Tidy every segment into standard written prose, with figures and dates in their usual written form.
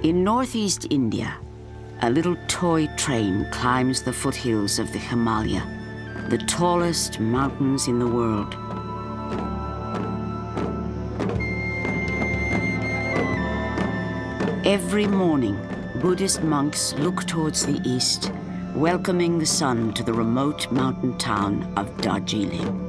In northeast India, a little toy train climbs the foothills of the Himalaya, the tallest mountains in the world. Every morning, Buddhist monks look towards the east, welcoming the sun to the remote mountain town of Darjeeling.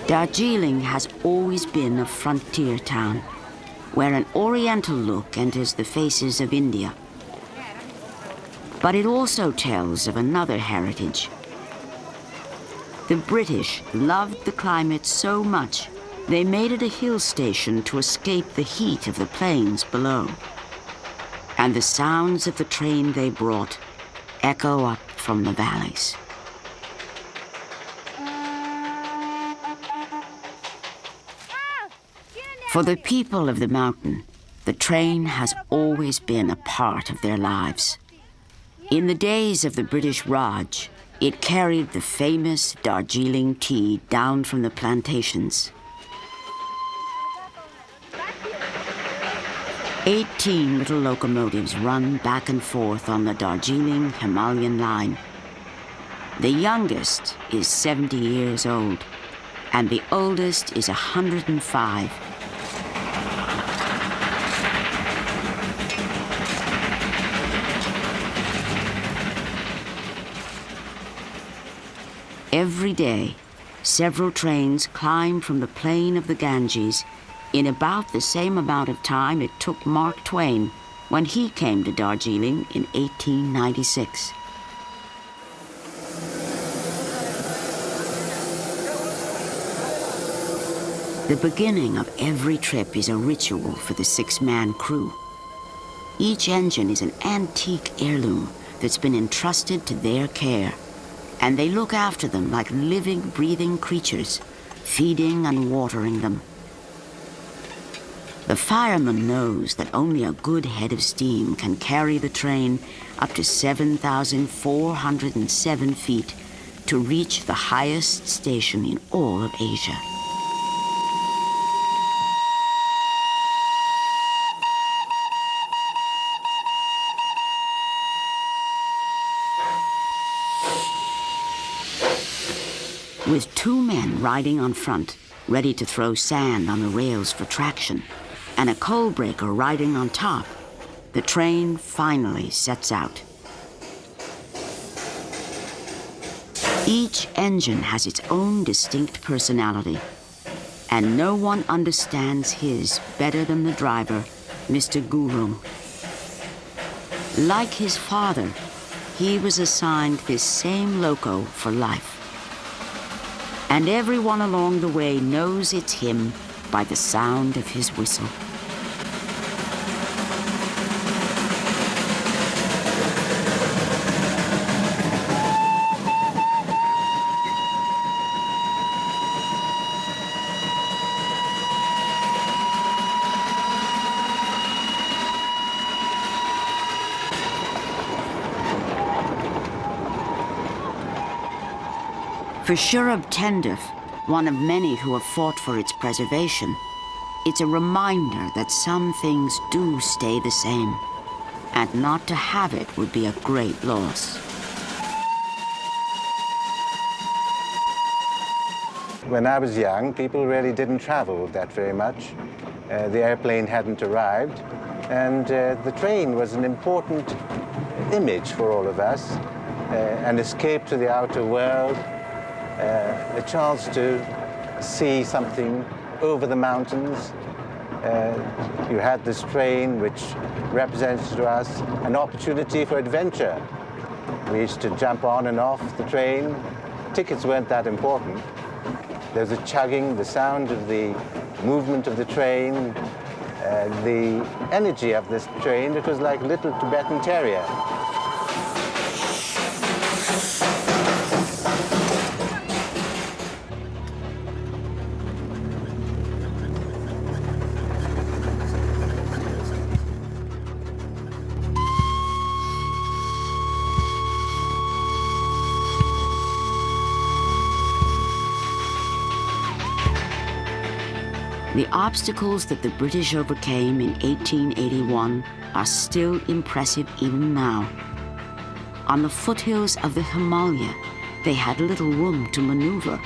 Darjeeling has always been a frontier town, where an oriental look enters the faces of India. But it also tells of another heritage. The British loved the climate so much, they made it a hill station to escape the heat of the plains below. And the sounds of the train they brought echo up from the valleys. For the people of the mountain, the train has always been a part of their lives. In the days of the British Raj, it carried the famous Darjeeling tea down from the plantations. 18 little locomotives run back and forth on the Darjeeling Himalayan line. The youngest is 70 years old, and the oldest is 105. Every day, several trains climb from the plain of the Ganges in about the same amount of time it took Mark Twain when he came to Darjeeling in 1896. The beginning of every trip is a ritual for the six-man crew. Each engine is an antique heirloom that's been entrusted to their care, and they look after them like living, breathing creatures, feeding and watering them. The fireman knows that only a good head of steam can carry the train up to 7,407 feet to reach the highest station in all of Asia. With two men riding on front, ready to throw sand on the rails for traction, and a coal breaker riding on top, the train finally sets out. Each engine has its own distinct personality, and no one understands his better than the driver, Mr. Guru. Like his father, he was assigned this same loco for life. And everyone along the way knows it's him by the sound of his whistle. For Shurab Tenduf, one of many who have fought for its preservation, it's a reminder that some things do stay the same, and not to have it would be a great loss. When I was young, people really didn't travel that very much. The airplane hadn't arrived, and the train was an important image for all of us, an escape to the outer world, a chance to see something over the mountains. You had this train which represented to us an opportunity for adventure. We used to jump on and off the train. Tickets weren't that important. There was a chugging, the sound of the movement of the train, the energy of this train. It was like little Tibetan terrier. The obstacles that the British overcame in 1881 are still impressive even now. On the foothills of the Himalaya, they had little room to maneuver,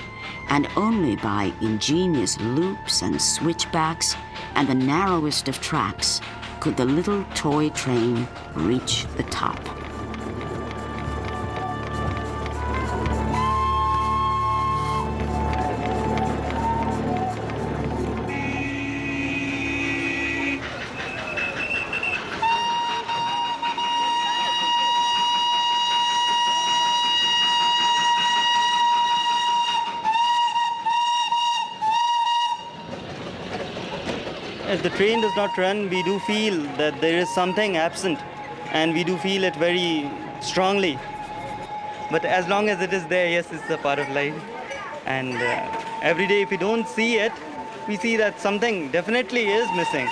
and only by ingenious loops and switchbacks and the narrowest of tracks could the little toy train reach the top. If the train does not run, we do feel that there is something absent, and we do feel it very strongly. But as long as it is there, yes, it's a part of life. And every day, if we don't see it, we see that something definitely is missing.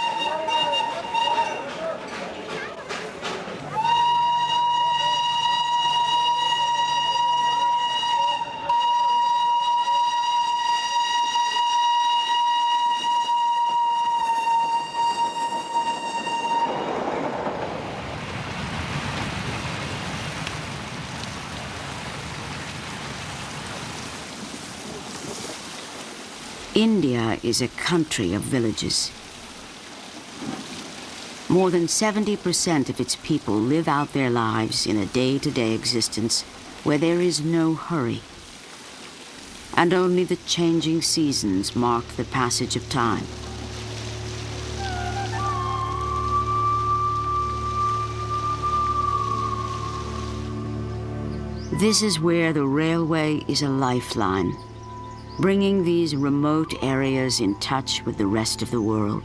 India is a country of villages. More than 70% of its people live out their lives in a day-to-day existence where there is no hurry. And only the changing seasons mark the passage of time. This is where the railway is a lifeline, bringing these remote areas in touch with the rest of the world.